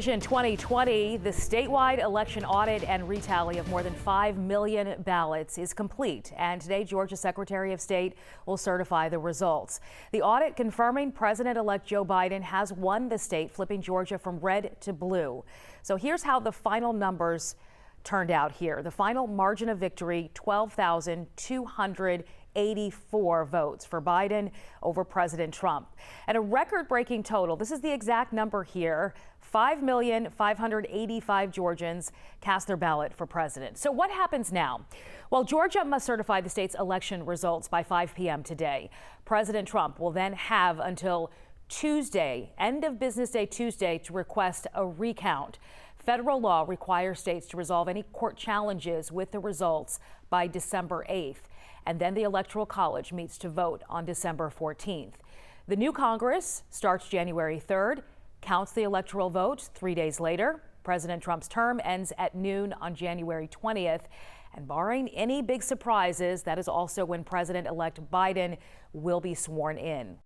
In 2020, the statewide election audit and retally of more than 5 million ballots is complete, and today Georgia Secretary of State will certify the results. The audit confirming President-elect Joe Biden has won the state, flipping Georgia from red to blue. So here's how the final numbers turned out here. The final margin of victory, 12,284 votes for Biden over President Trump. And a record-breaking total, this is the exact number here, 5,585 Georgians cast their ballot for president. So what happens now? Well, Georgia must certify the state's election results by 5 p.m. today. President Trump will then have until Tuesday, end of business day Tuesday, to request a recount. Federal law requires states to resolve any court challenges with the results by December 8th. And then the Electoral College meets to vote on December 14th. The new Congress starts January 3rd, counts the electoral votes 3 days later. President Trump's term ends at noon on January 20th. And barring any big surprises, that is also when President-elect Biden will be sworn in.